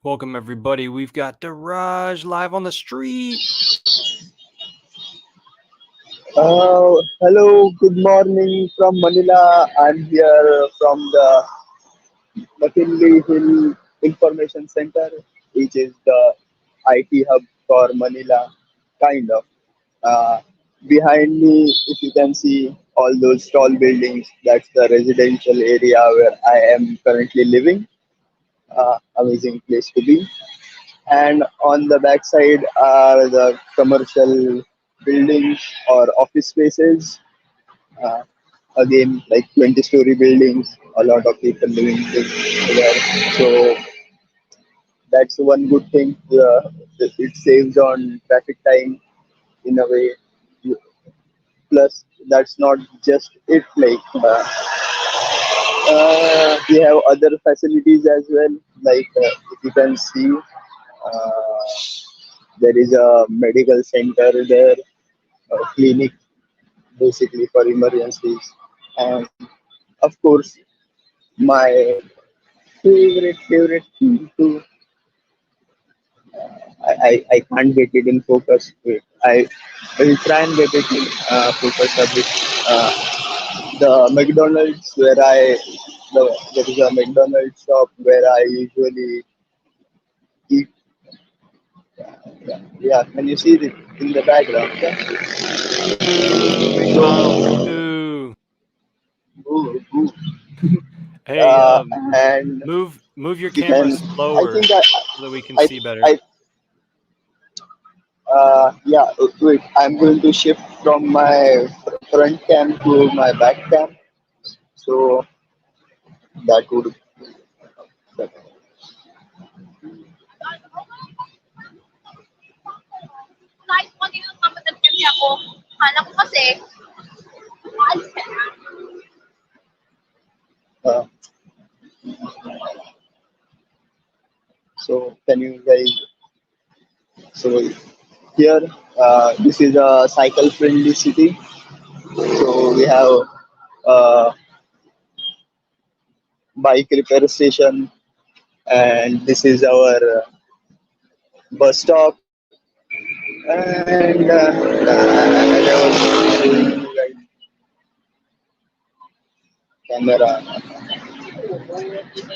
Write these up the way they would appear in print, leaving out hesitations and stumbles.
Welcome everybody. We've got Daraj live on the street. Hello, good morning from Manila. I'm here from the McKinley Hill Information Center, which is the IT hub for Manila, kind of. Uh, Behind me, if you can see all those tall buildings, that's the residential area where I am currently living. Amazing place to be. And on the backside are the commercial buildings or office spaces. Uh, Again, like 20-story buildings, a lot of people living there. So that's one good thing. It saves on traffic time in a way. Plus, that's not just it. We have other facilities as well. If you can see, there is a medical center there, a clinic basically for emergencies, and of course, my favorite thing to I can't get it in focus. Wait, I will try and get it in focus a bit. The McDonald's there is a McDonald's shop where I usually eat. Yeah, can you see it in the background? Yeah? McDonald's. Ooh. Ooh, ooh. Hey, And move your you camera can. I slower think so that we can I see better. I yeah. Wait, I'm going to shift from my front cam to my back cam. So that would. Kahit kung ano yung kapatid kasi ako, kala ko kasi, maalis ka na. Uh, so can you guys? So here, this is a cycle-friendly city. So we have a bike repair station, and this is our bus stop. And as I was showing you guys, camera,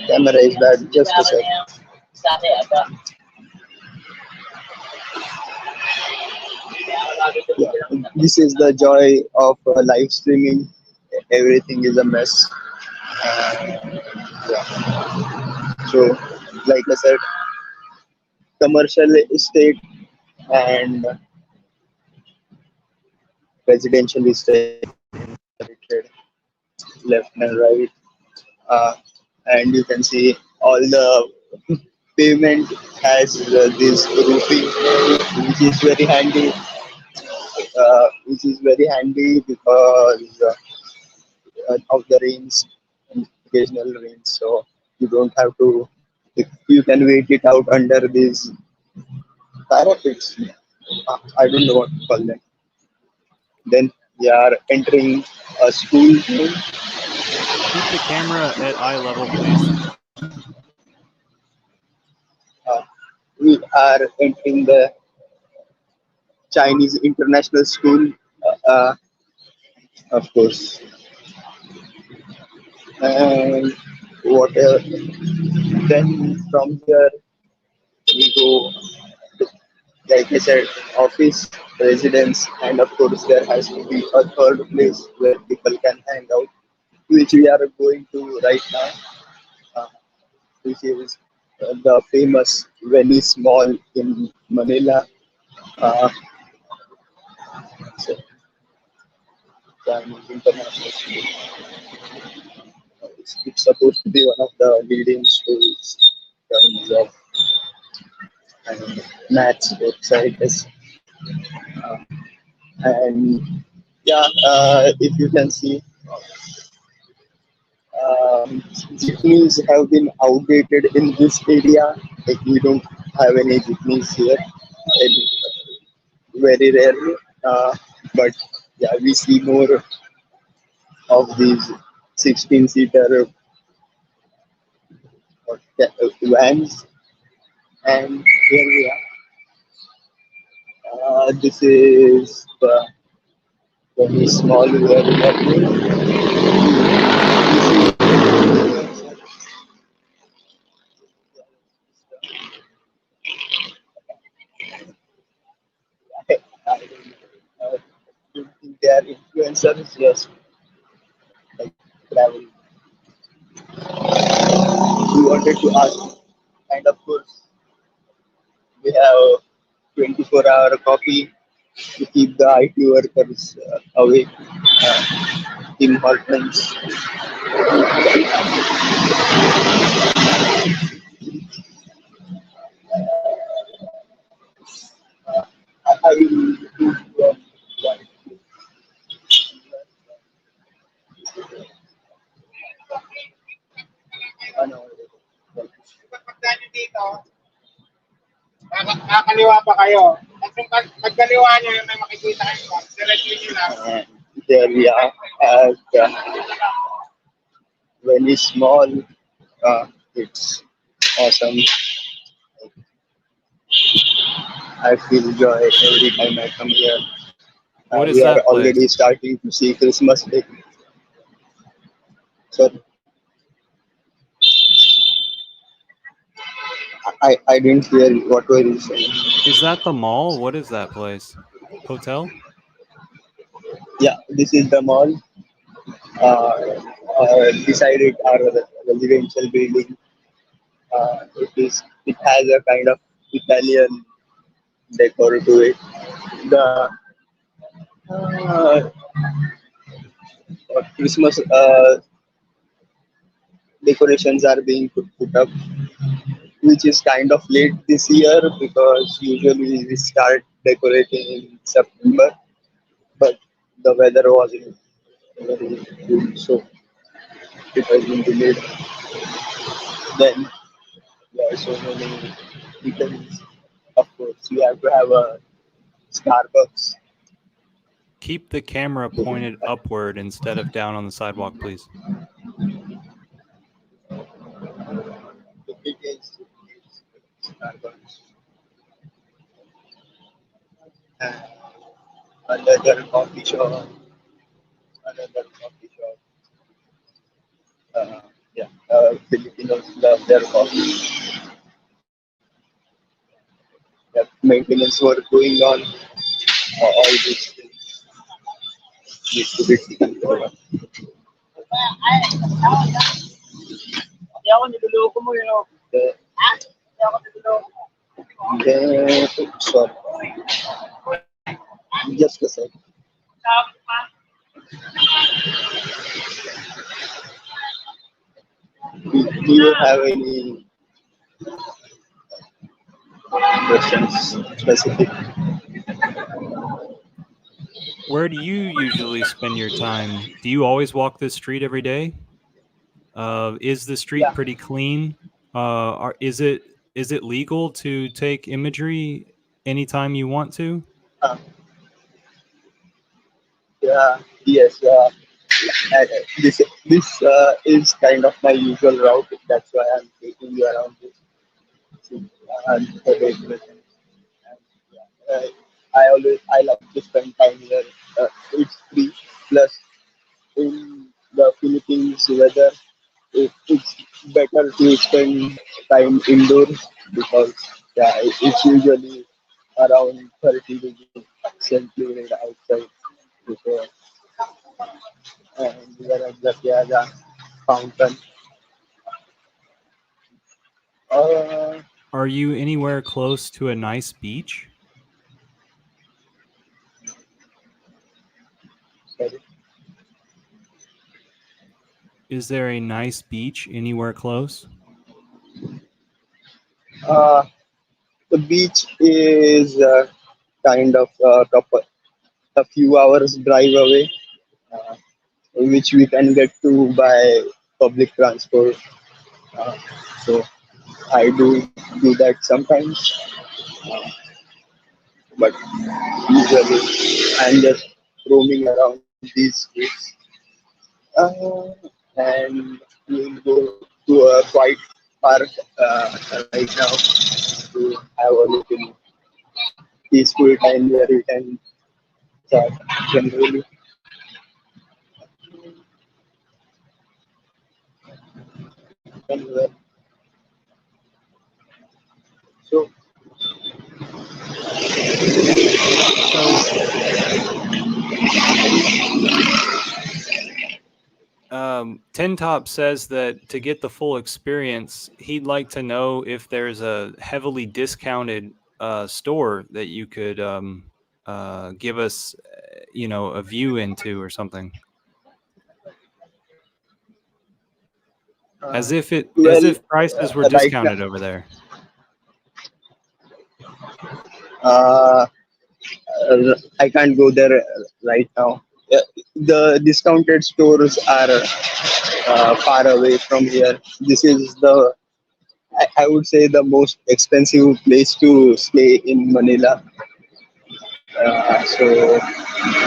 camera is bad. Just a sec. Yeah, this is the joy of live streaming. Everything is a mess. Yeah. So, like I said, commercial estate and residential estate separated left and right. Uh, and you can see all the pavement has this roofing, which is very handy because of the rains, occasional rains. So you don't have to. You can wait it out under these parapets. I don't know what to call them. Then we are entering a school. Keep the camera at eye level, please. Uh, we are entering the Chinese International School, of course. And whatever. Then from here we go, like I said, office, residence, and of course there has to be a third place where people can hang out, which we are going to right now, uh, which is the famous Venice Mall in Manila. Uh, so, Chinese International School. It's supposed to be one of the leading schools in terms of and maths website is, uh, and yeah, if you can see, jeepneys have been outdated in this area. Like we don't have any jeepneys here, and very rarely. But yeah, we see more of these 16-seater vans, and here we are. This is the very small where I don't think they are influencers, just like travel. We wanted to ask, and of course, we have 24-hour coffee to keep the IT workers awake. Tim Hortons. I will do one. Ano, Pagdaan nyo dito, nakakaliwa pa kayo. At kung pagkaliwa nyo, may makikita kayo. Diretso nyo lang. there we are at very small. It's awesome. I feel joy every time I come here. What is We are that place? already starting to see Christmas Day. So I didn't hear what were you saying. Is that the mall? What is that place? Hotel? Yeah, this is the mall. Beside it are the residential building. It has a kind of Italian decor to it. The Christmas decorations are being put up, which is kind of late this year because usually we start decorating in September, but the weather wasn't very good, so it has been delayed. Then there are so many eateries. Of course, you have to have a Starbucks. Keep the camera pointed upward instead of down on the sidewalk, please. It is Starbucks. And another coffee shop. Another coffee shop. Yeah, Filipinos love their coffee. Yeah, maintenance work going on. All these things need to be taken care of. Hindi ako niluloko mo yun. The, Hindi ako niluloko. sorry, just a sec. Do you have any questions specific? Where do you usually spend your time? Do you always walk this street every day? Is the street Yeah. pretty clean? Is it legal to take imagery anytime you want to? Uh, yeah, yes. This is kind of my usual route. That's why I'm taking you around this. And the decoration. And, yeah, I love to spend time here. It's free. Plus, in the Philippines weather, it's better to spend time indoors because yeah, it's usually around 30 degrees centigrade outside. So, and we are at the Piazza fountain. Uh, Are you anywhere close to a nice beach? sorry. Is there a nice beach anywhere close? Uh, The beach is kind of a few hours drive away, uh, which we can get to by public transport. Uh, so I do that sometimes, but usually I'm just roaming around these streets. And we'll go to a quiet park right now to have a little peaceful time where we can chat generally. And, so, So, Tin Top says that to get the full experience, he'd like to know if there's a heavily discounted store that you could give us, a view into or something. As if well, prices were right now, discounted over there. uh, I can't go there right now. The discounted stores are far away from here. This is I would say, the most expensive place to stay in Manila. So,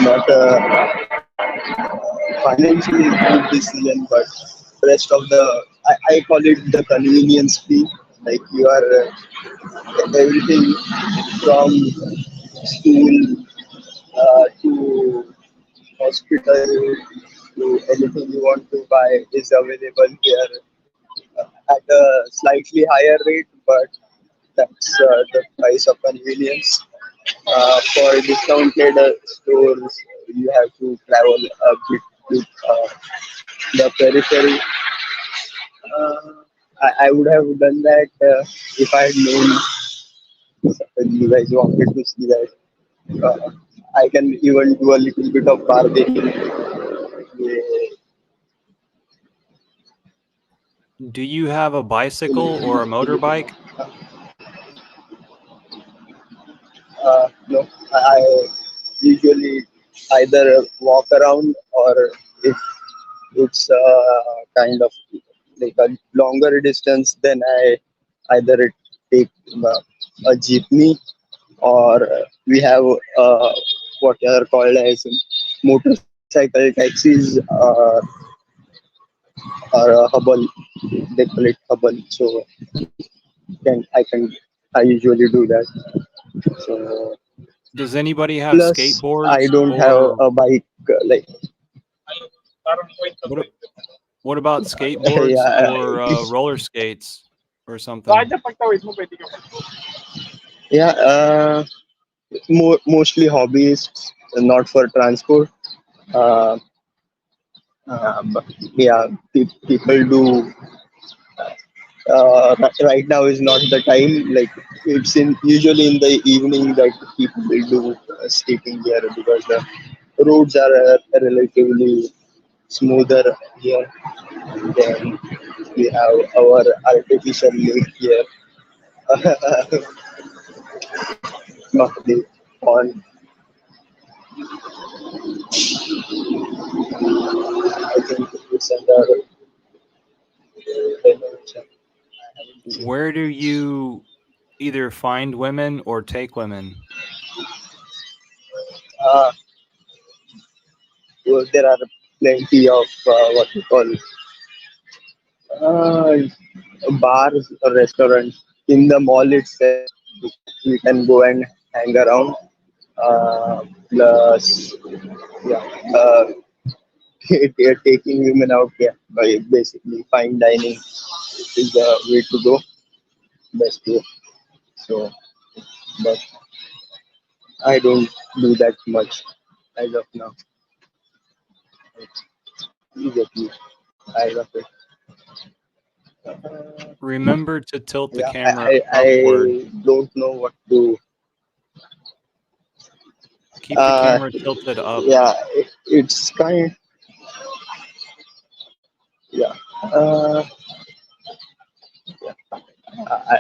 not a financially good decision, but rest of I call it the convenience fee. Like you are everything from school to hospital to anything you want to buy is available here at a slightly higher rate, but that's the price of convenience. For discounted stores, you have to travel a bit to the periphery. I would have done that if I had known you guys wanted to see that. Uh, I can even do a little bit of bargaining. Do you have a bicycle or a motorbike? No, I usually either walk around, or if it's kind of like a longer distance, then I either take a jeepney, or we have what are called as motorcycle taxis, or a hubble. They call it hubble. So can I usually do that. So Does anybody have plus I skateboards don't have or a bike like Parang point to what? point. What about skateboards yeah. or roller skates or something? Baka dyan pagtawid mo, pwede ka pa. Yeah, mostly hobbyists, not for transport. Uh, but yeah, people do. Right now is not the time. Like it's in usually in the evening that people will do skating here, because the roads are relatively smoother here. Then we have our artificial lake here, not the pond. I think it's under renovation. Where do you either find women or take women? Uh, well, there are plenty of what we call uh, bars or restaurants in the mall itself. We can go and hang around. Plus, yeah, taking women out, yeah, by basically fine dining is the way to go. Best way. So, but I don't do that much as of now. You get me. I love it. Remember to tilt the Yeah, camera upward. I don't know what to. Keep the camera tilted up. Yeah, it's kind. Yeah.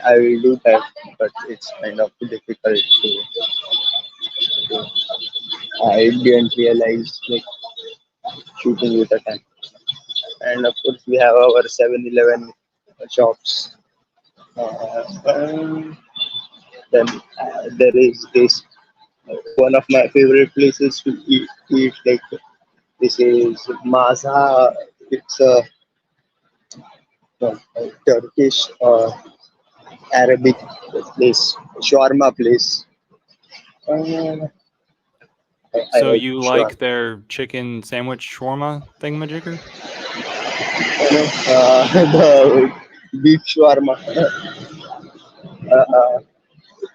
I will do that. but it's kind of difficult to I didn't realize like shooting with a camera. And of course, we have our 7-Eleven shops. Um, then there is this one of my favorite places to eat like this is Maza. It's a Turkish Arabic place, shawarma place. Uh, I So like you shawarma. like their chicken sandwich shawarma thingamajigger? The beef shawarma.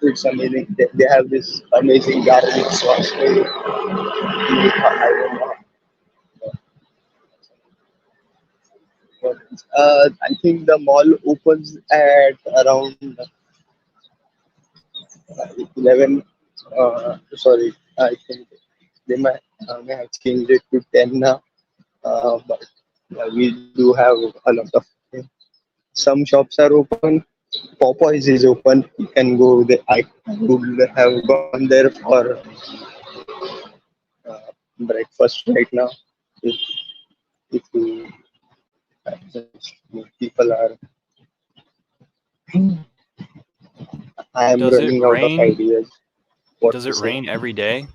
It's amazing. They have this amazing garlic sauce. I don't know. I think the mall opens at around 11. Sorry, I think may have changed it to 10 now. But we do have a lot of. Some shops are open. Popeyes is open. You can go there. I would have gone there for uh, breakfast right now. If, if you, people are, I am Does it running out of rain? ideas. What Does to it say? rain every day?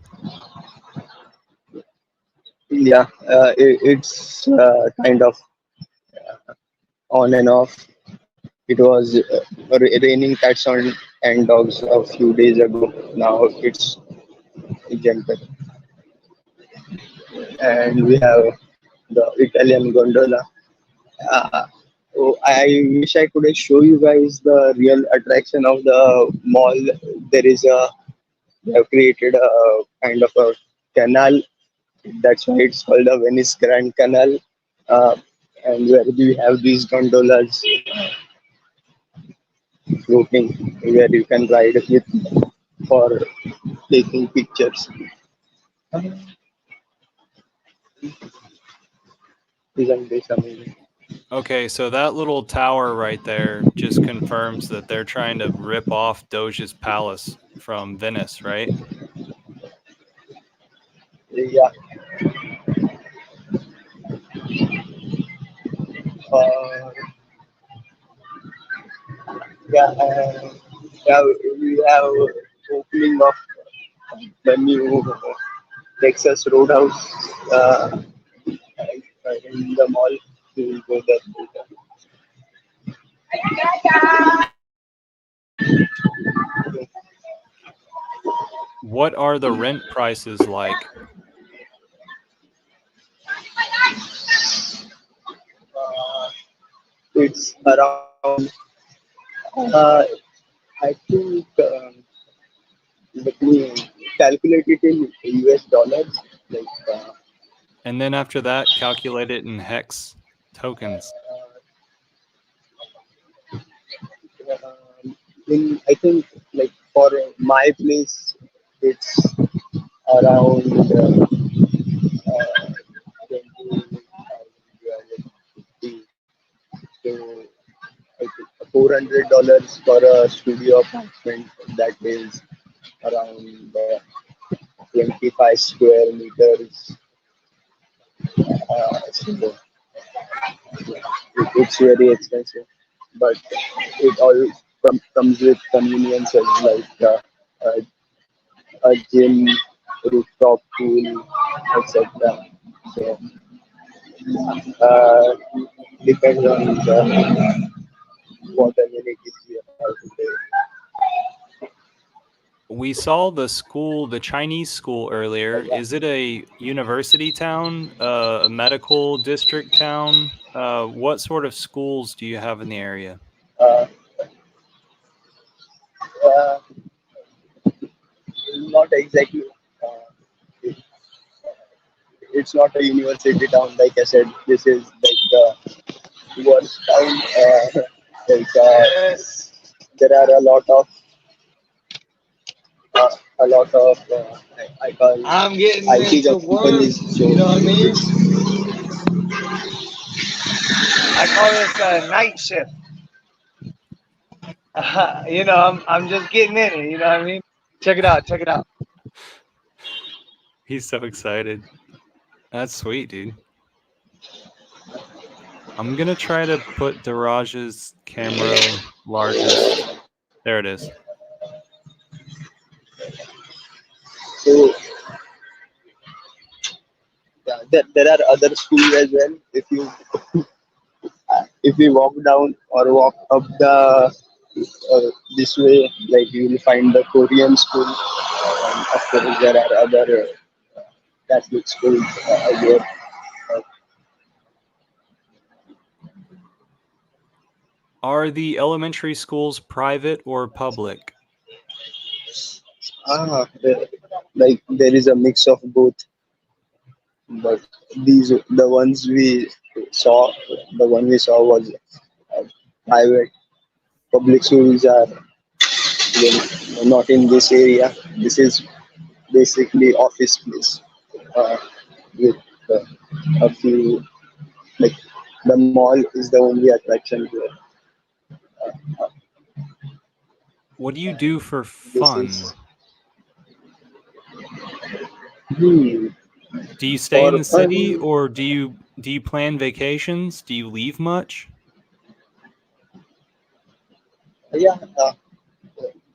Yeah, it's kind of on and off. It was raining cats and dogs a few days ago. Now it's gentle, and we have the Italian gondola. Oh, I wish I could show you guys the real attraction of the mall. There is a they have created a kind of a canal. That's why it's called the Venice Grand Canal. Uh, and where we have these gondolas floating, where you can ride with for taking pictures. Isn't this amazing? Okay, so that little tower right there just confirms that they're trying to rip off Doge's palace from Venice, right? Yeah. Uh, yeah, we have opening of the new Texas Roadhouse in the mall. We will go there later. What are the rent prices like? It's around, uh, I think, let me calculate it in US dollars. Like, And then after that, calculate it in hex tokens. I think, like, for my place, it's around 20,000. So I think $400 for a studio apartment. That is around 25 square meters. So it's very expensive, but it all comes with conveniences like a gym, rooftop pool, etc. So uh, depends on what amenities you have today. We saw the school, the Chinese school earlier. Is it a university town, a medical district town? What sort of schools do you have in the area? Uh, uh, Not exactly. Uh, it's not a university town, like I said. This is like the worst town. Like, there are a lot of I call I'm getting IT into work. companies. So You know what I mean? I call this a night shift. I'm just getting in it. You know what I mean? Check it out. Check it out. He's so excited. That's sweet, dude. I'm gonna try to put Daraj's camera largest. There it is. So yeah, there are other schools as well. If you walk down or walk up the this way, like you will find the Korean school. Of course, there are other Catholic schools here. Uh, Are the elementary schools private or public? like there is a mix of both, but the ones saw, the one we saw was uh, private. Public schools are not in this area. This is basically office place with uh, a few, like the mall is the only attraction here. What do you do for This fun? is hmm, Do you stay in for the city fun. or do you plan vacations? Do you leave much? Yeah,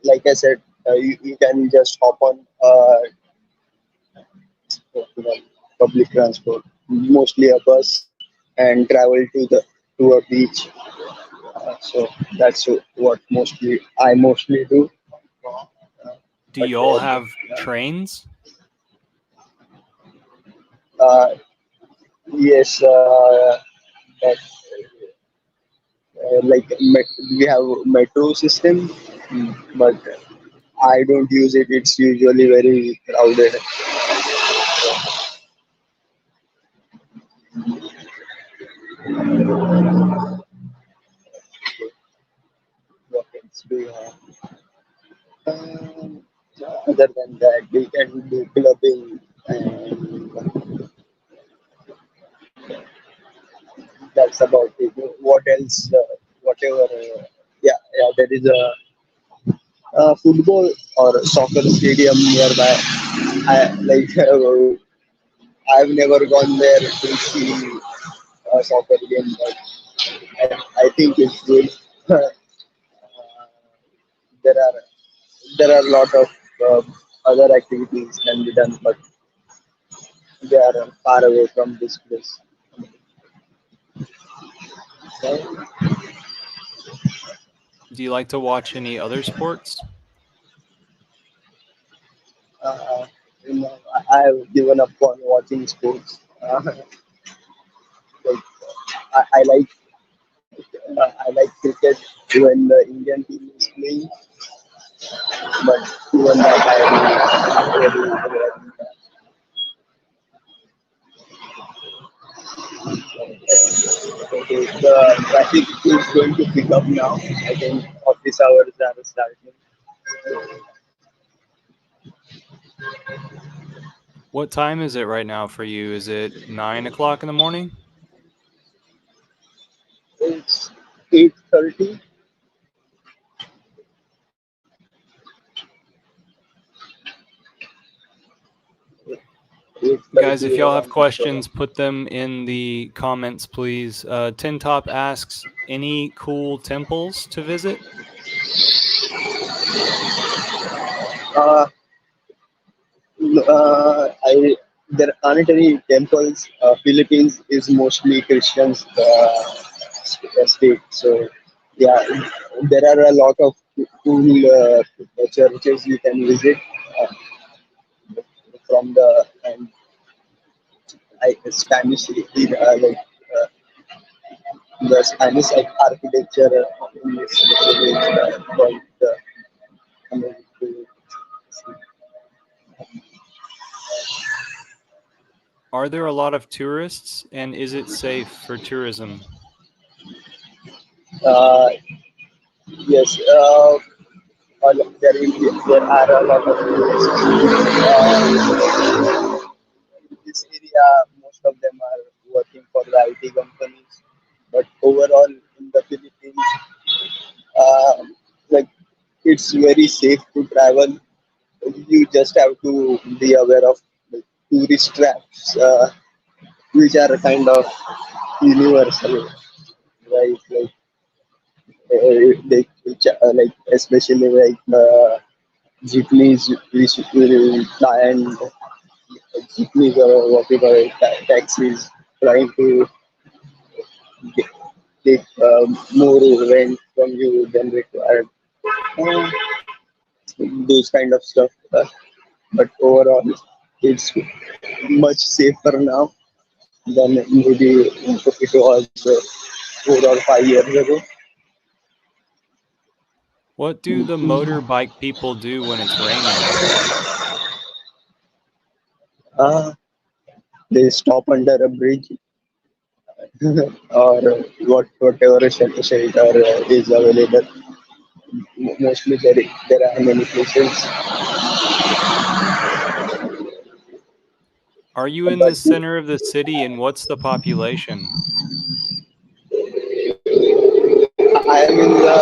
like I said, you can just hop on public transport, mostly a bus, and travel to a beach. So that's what I mostly do. Do But you all have trains? uh, yes, but, we have metro system, but I don't use it. It's usually very crowded. What else do you have? Um, Other than that, we can do clubbing, and that's about it. What else? Whatever. Yeah, there is a football or soccer stadium nearby. I've never gone there to see a soccer game, but I think it's good. there are there are a lot of other activities can be done, but they are far away from this place. So, Do you like to watch any other sports? uh, I have given up on watching sports. Like, I like cricket when the Indian team is playing, but even that I am not really. Okay, the traffic is going to pick up now. I think office hours are starting. What time is it right now for you? Is it 9 o'clock in the morning? It's 8:30. Eight Guys, if thirty y'all have a.m. So, questions, put them in the comments, please. Tin Top asks, any cool temples to visit? uh, I there aren't any temples. Philippines is mostly Christians state, so yeah, there are a lot of cool churches you can visit uh, from the Spanish the Spanish architecture in this city is quite amazing. Are there a lot of tourists and is it safe for tourism? Uh, yes, there are a lot of tourists. In this area, most of them are working for the IT companies. But overall, in the Philippines, uh, it's very safe to travel. You just have to be aware of the tourist traps, which are kind of universal, right? Like especially like jeepneys, which will try and jeepneys or whatever taxis trying to get, take more rent from you than required. Uh, those kind of stuff. But overall, it's much safer now than maybe it was 4 or 5 years ago. What do the motorbike people do when it's raining? Uh, they stop under a bridge or whatever shelter is available. Mostly there are many places. Are you in the center of the city, and what's the population? I am in the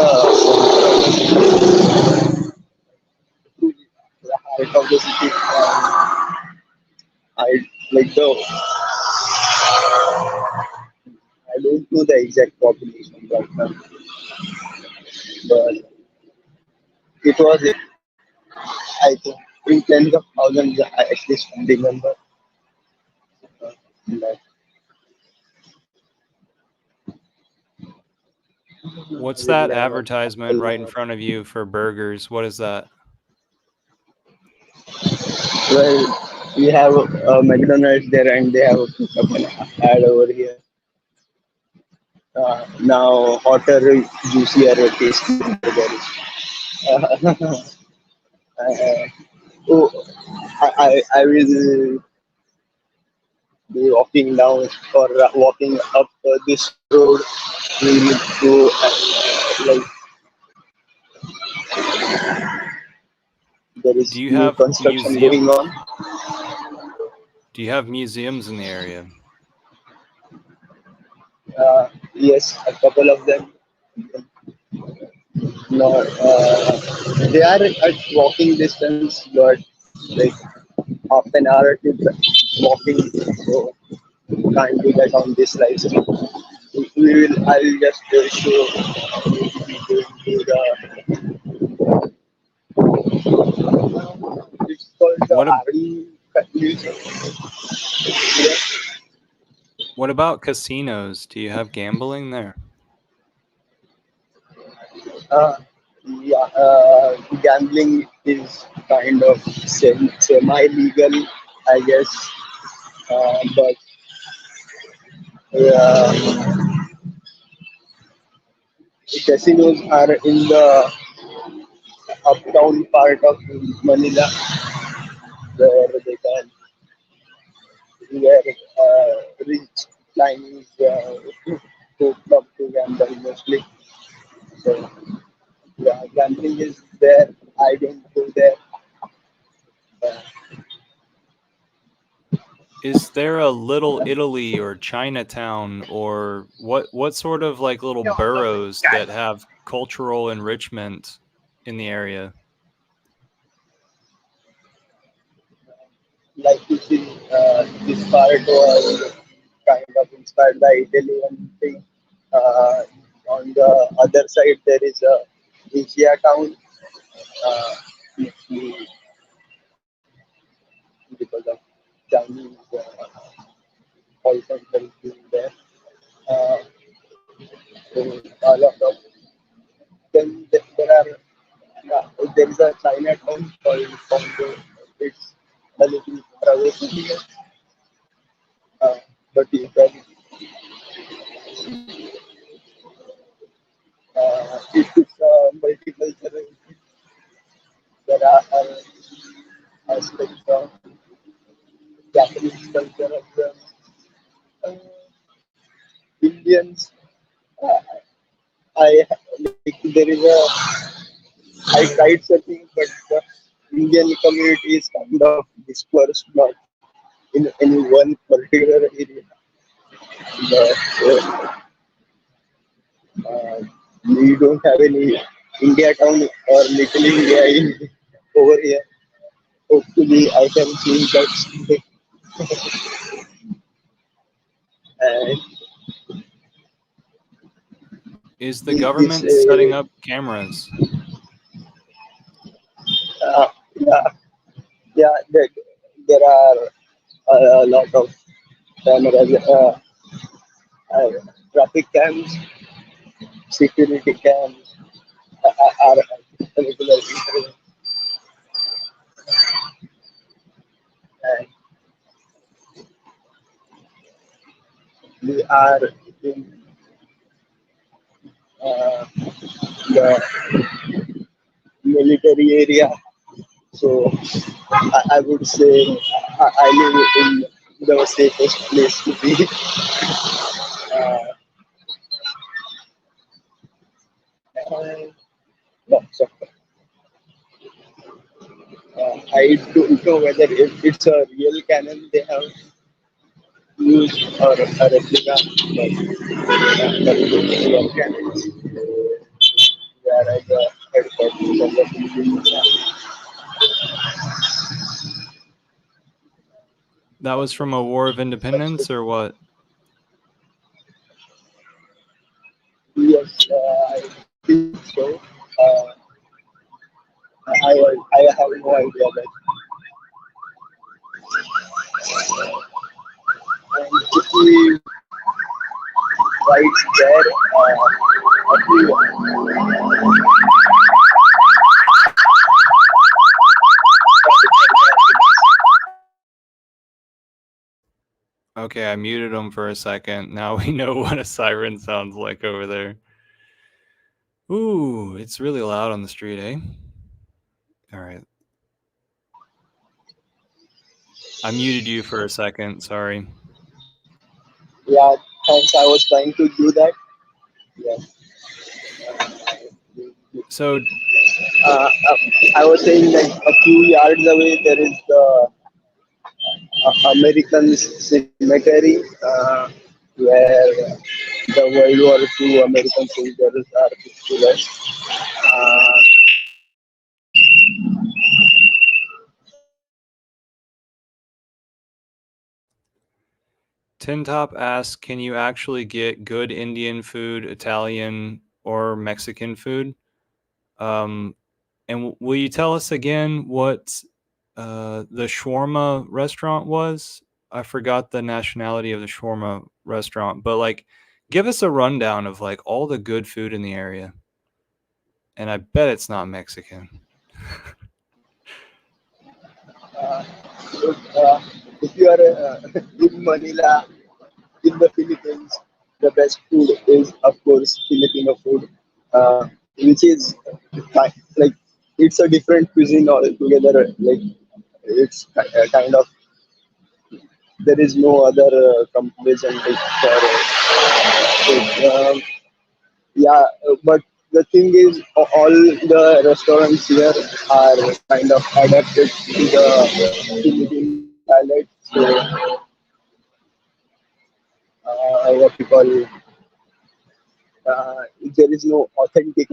heart of the city. I like the I don't know the exact population right now, but it was I think in tens of thousands. I at least remember. That. What's We that have advertisement right in front of you for burgers? What is that? well, we have McDonald's there, and they have put up an ad over here. Now hotter, juicier, tastier burgers. Uh, oh, I will be walking down or walking up this road. We need to like there Do is you new have construction going on. Do you have museums in the area? Yes, a couple of them. No, they are at walking distance, but like half an hour to walking, so can't do that on this license. We will. I will just show you the. It's called the What ab- Army Museum. Yeah. What about casinos? Do you have gambling there? Uh, yeah, gambling is kind of semi-legal, I guess. But uh, casinos are in the uptown part of Manila, where they can, where rich Chinese go club to gamble mostly. So yeah, gambling is there. I don't go there. Uh, Is there a Little Italy or Chinatown, or what sort of like little boroughs that have cultural enrichment in the area? like you see, this part was kind of inspired by Italian thing. Uh, on the other side, there is a Asia town, mostly because of Chinese call centers being there. Uh, so a lot of then there are there is a Chinatown called Congo. It's a little far away from here, but you can it's multicultural. There are aspects of Japanese culture as well. Uh, Indians, uh, like there is a I tried searching, but the Indian community is kind of dispersed, not in any one particular area. But we don't have any. India town or Little India in over here. Hopefully, I can change that someday. And Is the it's government setting up cameras? yeah, yeah. There are a lot of cameras, uh, traffic cams, security cams are regular intervals, and we are in uh, the military area. So I would say I live in the safest place to be. Uh, and lots of, I don't know whether it's a real cannon they have used or a replica, but that is real cannons. They are at the headquarters of the Philippines. That was from a War of Independence or what? Yes, I think so. I have no idea, but if we right there, a few Okay, I muted them for a second. Now we know what a siren sounds like over there. Ooh, it's really loud on the street, eh? All right. I muted you for a second. Sorry. yeah, thanks. I was trying to do that. Yeah. So, I was saying like a few yards away there is the American cemetery where the World War II American soldiers are put to rest. Uh, Tin Top asks, can you actually get good Indian food, Italian, or Mexican food? And will you tell us again what the shawarma restaurant was? I forgot the nationality of the shawarma restaurant, but like, give us a rundown of like all the good food in the area. And I bet it's not Mexican. uh, if you are in Manila, in the Philippines, the best food is, of course, Filipino food, which is like it's a different cuisine altogether. Like it's kind of there is no other comparison for it. Yeah, but the thing is, all the restaurants here are kind of adapted to the Philippine palate. So, what we call there is no authentic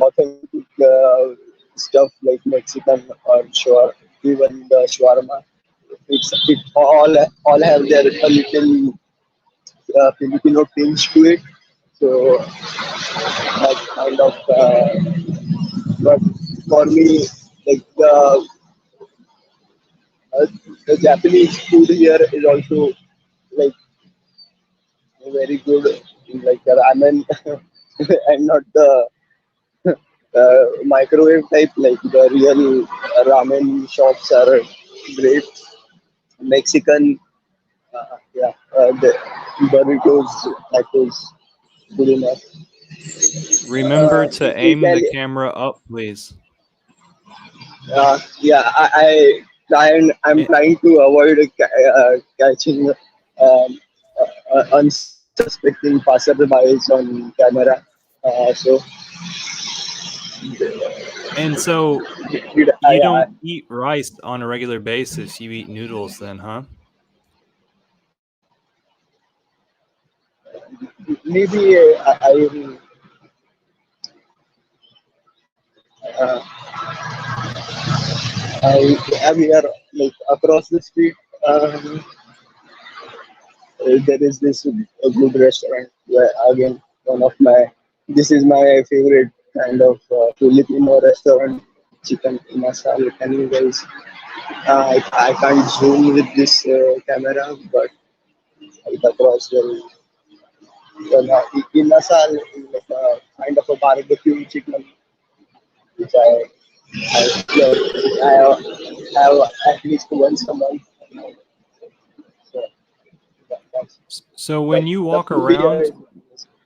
stuff like Mexican or sure even the shawarma. It all have their a little Filipino tinge to it. So that kind of. But for me, like uh, the Japanese food here is also like very good. Like the ramen, and not the microwave type. Like the real ramen shops are great. Mexican, yeah, the burritos, tacos, good enough. Remember to aim the Italian, camera up, please. yeah, I'm And, trying to avoid catching unsuspecting passerbys on camera. So and so did you don't eat rice on a regular basis. You eat noodles then, huh? maybe I Uh, we are like across the street. There is this a good restaurant where again one of my this is my favorite kind of Filipino restaurant, chicken masala. Can you guys? I can't zoom with this camera, but right across the inasal is like a kind of a barbecue chicken, which I have at least once a month. So So when you the walk food here around, is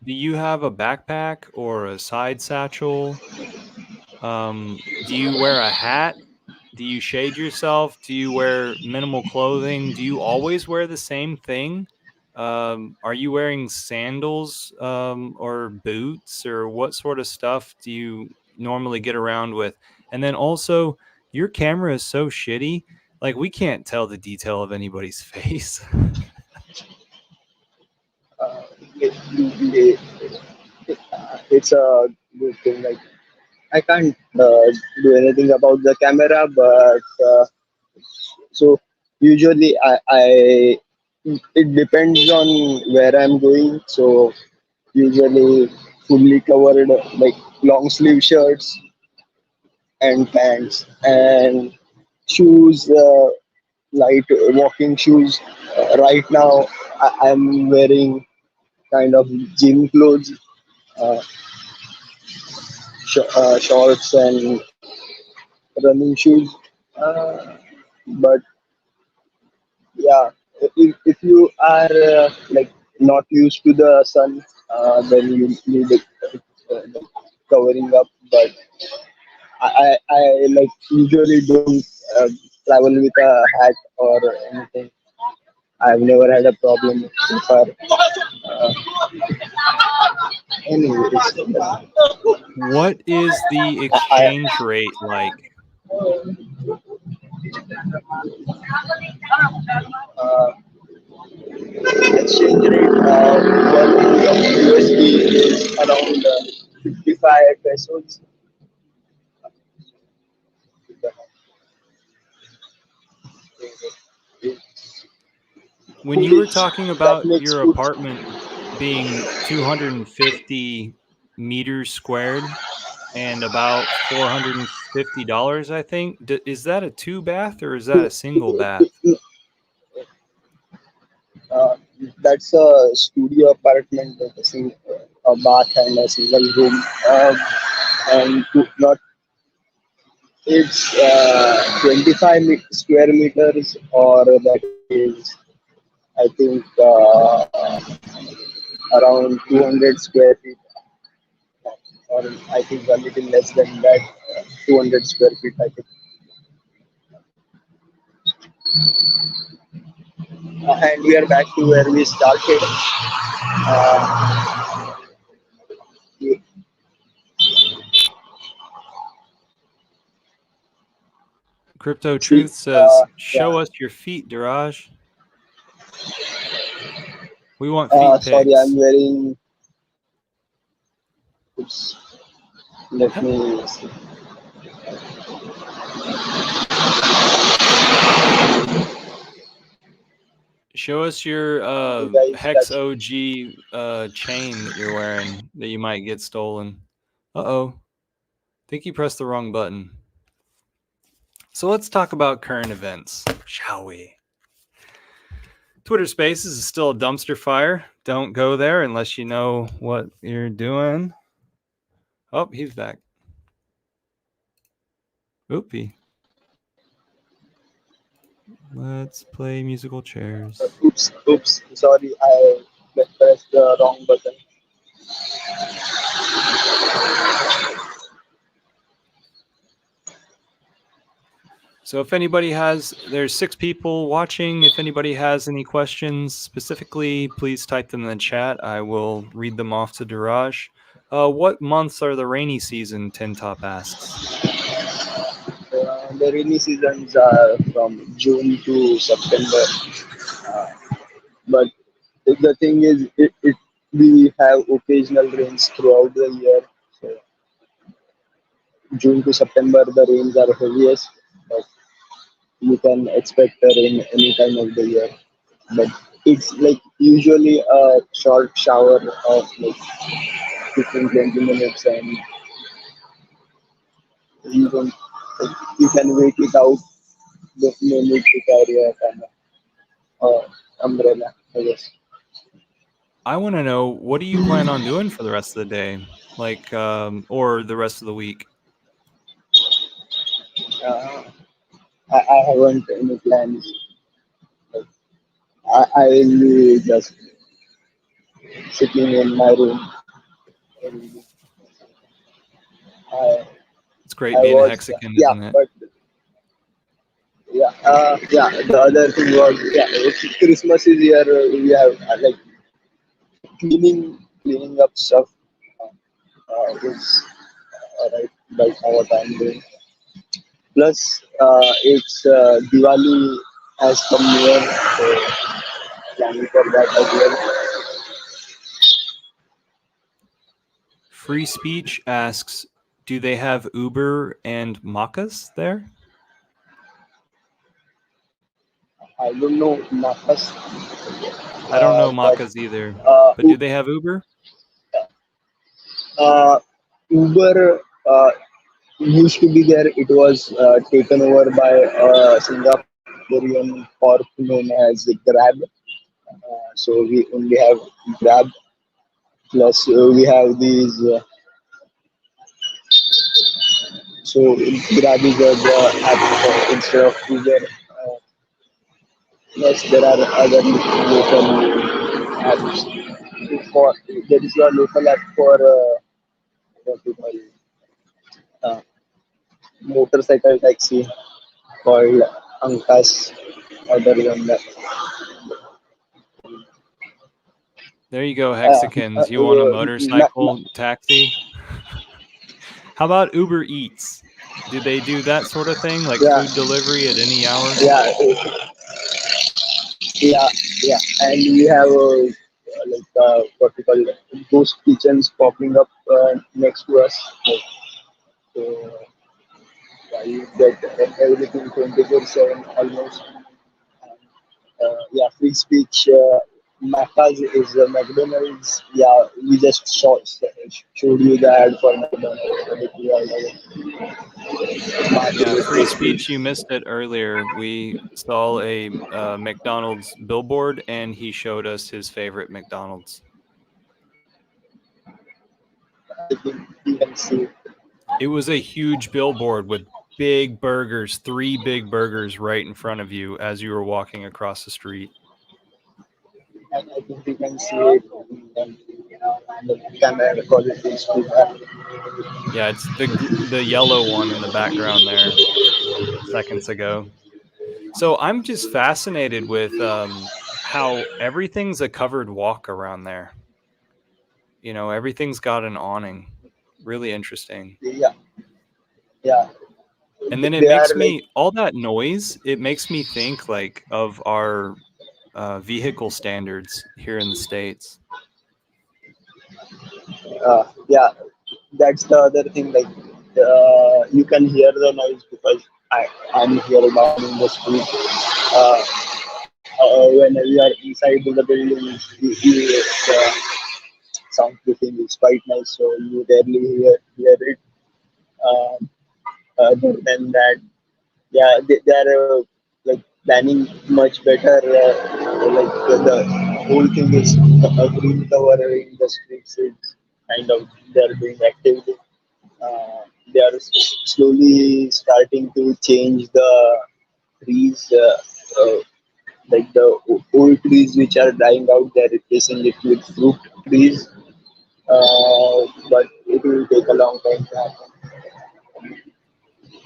do you have a backpack or a side satchel? Do you wear a hat? Do you shade yourself? Do you wear minimal clothing? Do you always wear the same thing? Are you wearing sandals or boots, or what sort of stuff do you normally get around with? And then also, your camera is so shitty, like we can't tell the detail of anybody's face. uh, it, it, it's a good thing. Like I can't do anything about the camera, but so usually I it depends on where I'm going. So usually fully covered like long sleeve shirts and pants and shoes, light walking shoes. Right now I'm wearing kind of gym clothes, uh, shorts and running shoes. But yeah, if you are like not used to the sun, then you need it, like, covering up. But I like usually don't uh, travel with a hat or anything. I've never had a problem so far. Uh, anyways, What is the I, exchange rate like? uh, exchange rate of 1 USD is around 55 pesos. When you were Foolish. talking That about makes your food. apartment being 250 meters squared and about $450, I think, is that a two bath or is that a single bath? Uh, that's a studio apartment with a bath and a single room. And not it's 25 square meters, or that is I think around 200 square feet, or I think a little less than that, 200 square feet, I think. And we are back to where we started. Uh, we- Crypto see, Truth says, yeah. show us your feet, Diraj. We want feet Sorry, I'm pics. wearing. Oops, let me see. Show us your You guys, Hex that's OG chain that you're wearing that you might get stolen. Uh-oh. Think you pressed the wrong button. So let's talk about current events, shall we? Twitter Spaces is still a dumpster fire. Don't go there unless you know what you're doing. Oh, he's back. Oopie. Let's play musical chairs. oops. Sorry, I pressed the wrong button. So if anybody there's 6 people watching. If anybody has any questions specifically, please type them in the chat. I will read them off to Diraj. What months are the rainy season? Tin Top asks. The rainy seasons are from June to September. Uh, but the thing is, we have occasional rains throughout the year. So June to September, the rains are heaviest, but you can expect a rain any time of the year. But it's like usually a short shower of like 15 20 minutes, and you don't like, you can wait it out. There's no need to carry a kind of umbrella, I guess. I want to know, what do you plan on doing for the rest of the day, like, or the rest of the week? Uh, I haven't any plans. Like, I will be just sitting in my room. I It's great I being a was Mexican, yeah, isn't it? but yeah. The other thing was Christmas is here. We have like cleaning up stuff. Is right like what I'm doing. Plus, it's Diwali has come near, so planning for that as well. Free Speech asks, do they have Uber and Macas there? I don't know Nakas, I don't know but Macas either, uh, but do they have Uber? uh, Uber used to be there. It was taken over by a Singaporean corp known as Grab. So we only have Grab. Plus, we have these. So Grab is the app instead of Uber. Plus, there are other local apps. For there is a local app for what we call uh, motorcycle taxi called Ankas. Other than that, There you go, uh, Hexicans. You want a uh, motorcycle taxi? How about Uber Eats? Do they do that sort of thing, like yeah, food delivery at any hour? yeah, yeah, yeah, and we have what we call ghost kitchens popping up next to us. Like, so yeah, you get everything 24/7 almost. Yeah, free speech. Macca's is McDonald's. Yeah, we just showed you the ad for McDonald's. Yeah, Market Free free speech. Speech, you missed it earlier. We saw a McDonald's billboard, and he showed us his favorite McDonald's. I think you can see. It was a huge billboard with big burgers, 3 big burgers right in front of you as you were walking across the street. I think you can see it on the camera quality is too bad. Yeah, it's the yellow one in the background there seconds ago. So I'm just fascinated with how everything's a covered walk around there. You know, everything's got an awning. Really interesting. Yeah, yeah. And then it They are makes like me, all that noise, it makes me think like of our vehicle standards here in the States. yeah. That's the other thing. Like you can hear the noise because I'm here down in the street. Uh, when we are inside the building, the soundproofing is quite nice, so you rarely hear it. Um, Other than that, yeah, they are like planning much better. The whole thing is a green cover in the streets. Is kind of they are doing actively. Uh, they are slowly starting to change the trees. Like the old trees which are dying out, they're replacing it with fruit trees. But it will take a long time to happen.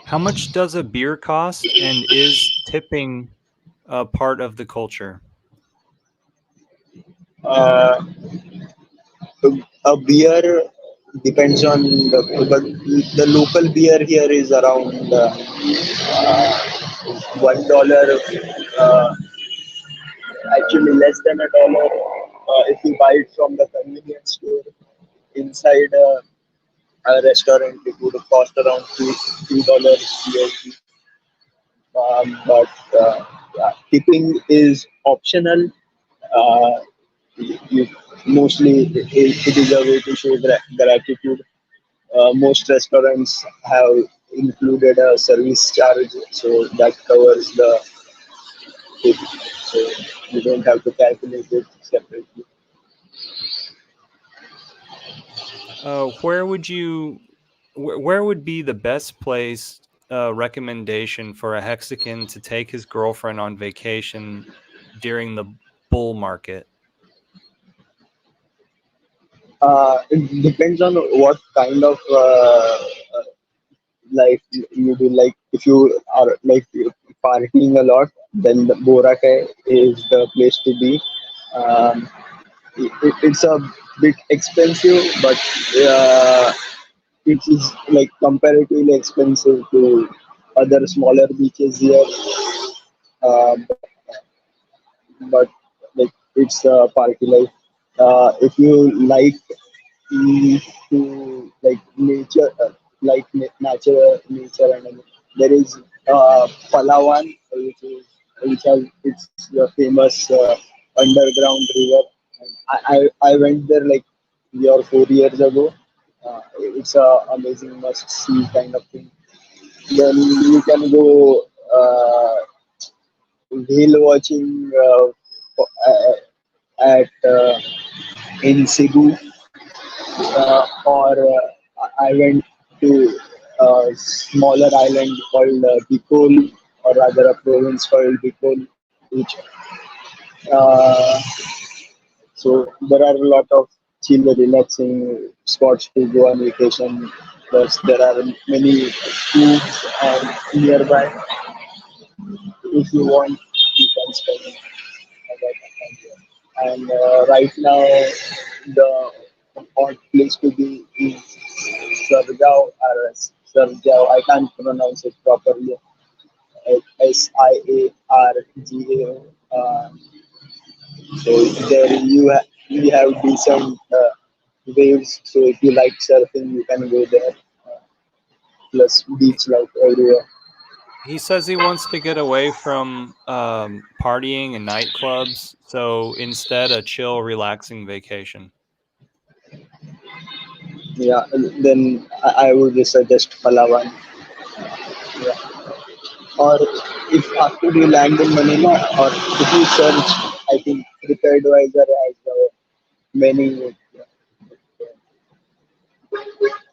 How much does a beer cost, and is tipping a part of the culture? Uh, a beer depends on but the local beer here is around $1. Uh, Actually, less than $1. If you buy it from the convenience store inside a restaurant, it would cost around $2 USD. But yeah, tipping is optional. Uh, you, mostly it is a way to show gratitude. Most restaurants have included a service charge, so that covers the tip. So you don't have to calculate it separately. Where would you, where would be the best place recommendation for a Mexican to take his girlfriend on vacation during the bull market? It depends on what kind of life you do. Like if you are like partying a lot, then the Boracay is the place to be. Um, it's a bit expensive, but it is like comparatively expensive to other smaller beaches here. But like it's a party life. If you like to like nature, nature, and there is Palawan, which has it's the famous underground river. I went there like 3 or 4 years ago. It's a amazing must see kind of thing. Then you can go whale watching at in Cebu, or I went to a smaller island called Bicol, or rather a province called Bicol, which uh, so there are a lot of chill, relaxing spots to go on vacation. Plus, there are many schools and nearby. If you want, you can spend that time here. And right now, the hot place to be is Surigao or Surigao. I can't pronounce it properly. Siargao. So there you have decent waves. So if you like surfing, you can go there. Plus beach life everywhere. He says he wants to get away from partying and nightclubs, so instead a chill, relaxing vacation. Yeah, then I would suggest Palawan. Yeah. Or if after you land in Manila, or if you search, I think TripAdvisor has many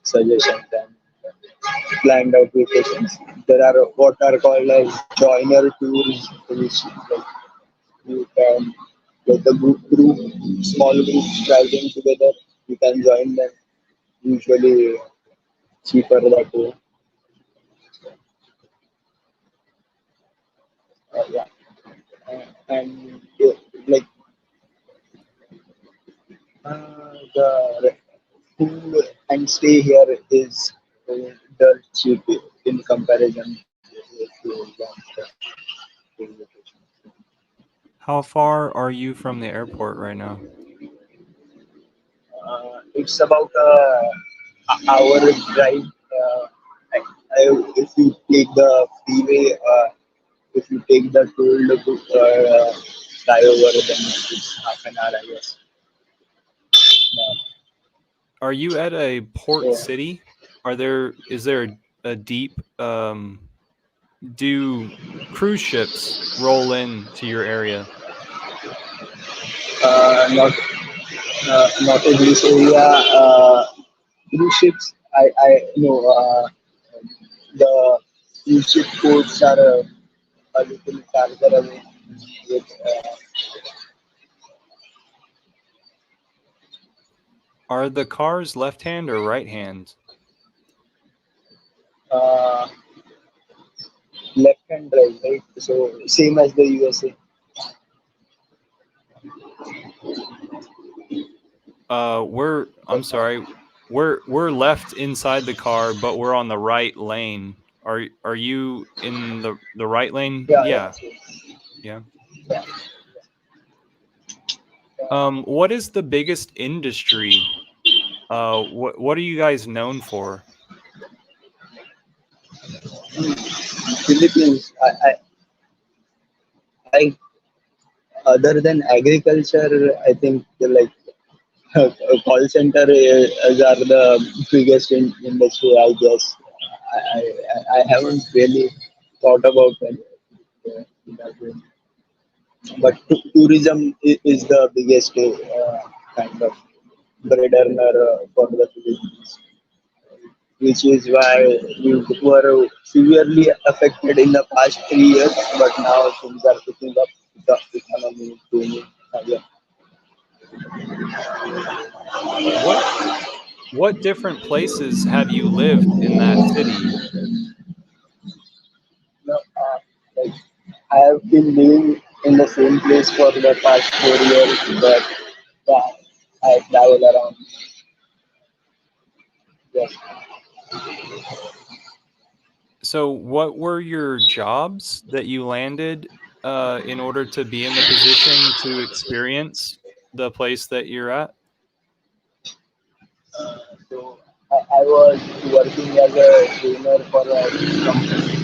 suggestions and planned out vacations. There are what are called as joiner tours, which like you can get the small groups traveling together. You can join them. Usually cheaper that way. Yeah, and like the food and stay here is dirt cheap in comparison to location. How far are you from the airport right now? It's about a hour drive. I, if you take the freeway, if you take the toll flyover, then it's half an hour, I guess. Yeah. Are you at a port So, city? Is there a deep do cruise ships roll in to your area? not not in this area. Cruise ships, I know the cruise ship ports are a little farther away. With, Are the cars left hand or right hand? uh, left hand drive, right? So same as the USA. I'm sorry. We're left inside the car, but we're on the right lane. Are you in the right lane? Yeah, yeah. Yeah. So, Yeah. yeah. What is the biggest industry What are you guys known for? Philippines, I other than agriculture, I think like a call center are the biggest industry, I guess. I haven't really thought about it. That way. But tourism is the biggest kind of bread earner for the Philippines, which is why we were severely affected in the past 3 years, but now things are picking up. The economy is booming again. What what different places have you lived in that city? No, like I have been living in the same place for the past 4 years, but yeah, I travel around. Yes. So, what were your jobs that you landed in order to be in the position to experience the place that you're at? So I was working as a trainer for a company.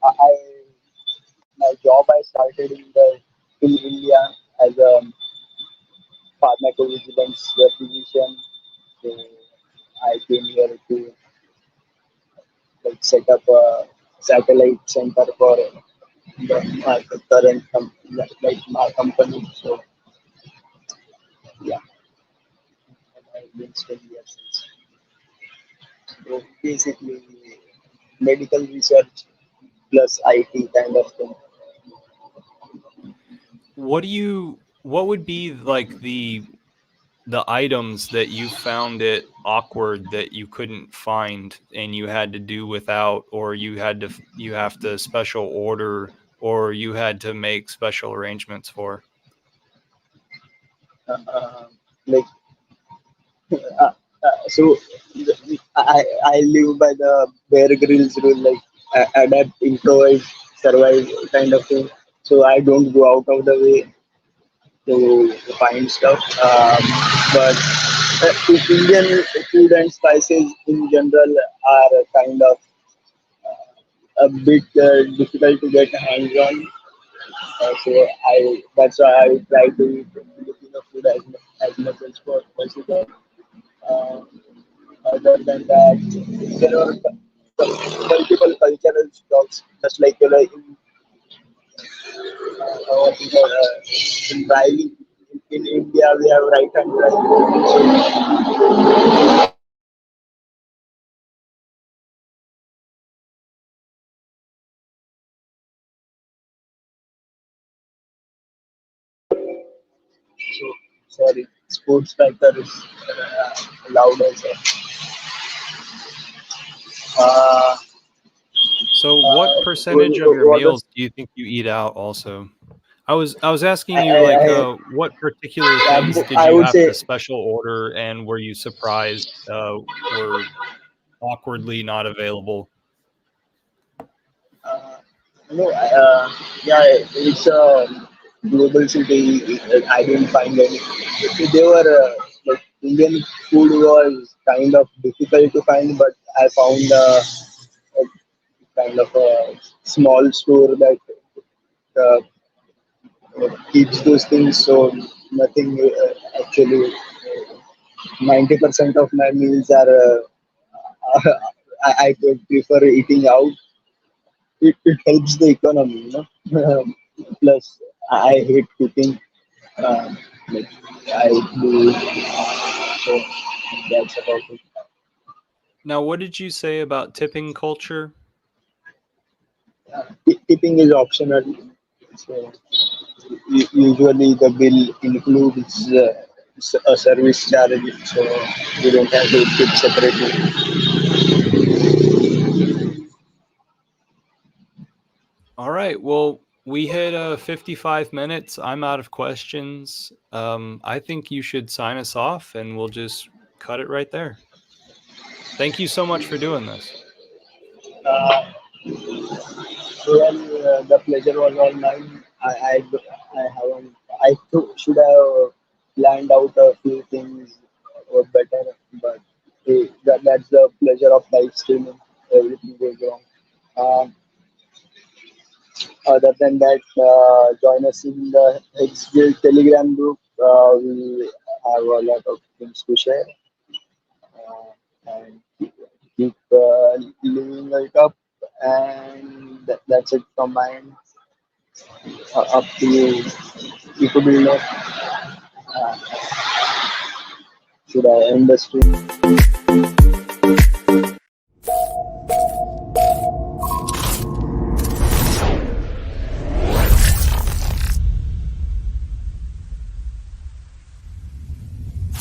I my job I started in India as a pharmacovigilance physician. So I came here to like set up a satellite center for my current like my company. So yeah, and I've been staying here since. So basically, medical research plus IT kind of thing. What would be like the items that you found it awkward that you couldn't find and you had to do without, or you have to special order, or you had to make special arrangements for? Uh, like so, I live by the Bear Grylls rule, like adapt, improvise, survive kind of thing. So I don't go out of the way to find stuff. But Indian food and spices in general are kind of a bit difficult to get hands on. So that's why I try to eat Filipino food as much as possible. Uh, Other than that, there are multiple cultural stocks, just like in driving in India, we have right hand drive. So sorry, sports factor is loud also. Uh, So, what percentage of your what was meals do you think you eat out also? I was asking you like I, what particular things did I you would have say to special order and were you surprised were awkwardly not available? uh, no, yeah, it's a global city. I didn't find any. They were like Indian food was kind of difficult to find, but I found a kind of a small store that uh, keeps those things. So nothing actually. 90% of my meals are. I could prefer eating out. It helps the economy, you know. Plus, I hate cooking. Like I do, so that's about it. Now, what did you say about tipping culture? Tipping is optional, so usually the bill includes a service charge, so you don't have to tip separately. All right. Well, we hit 55 minutes. I'm out of questions. I think you should sign us off and we'll just cut it right there. Thank you so much for doing this. Uh, well, the pleasure was all mine. I haven't. Should have planned out a few things were better, but that's the pleasure of live streaming. Everything goes wrong. Um, Other than that, join us in the Hex Guild Telegram group. We have a lot of things to share and keep living it up. And that's it from my end. Up to you. You could be left. Should I end the stream?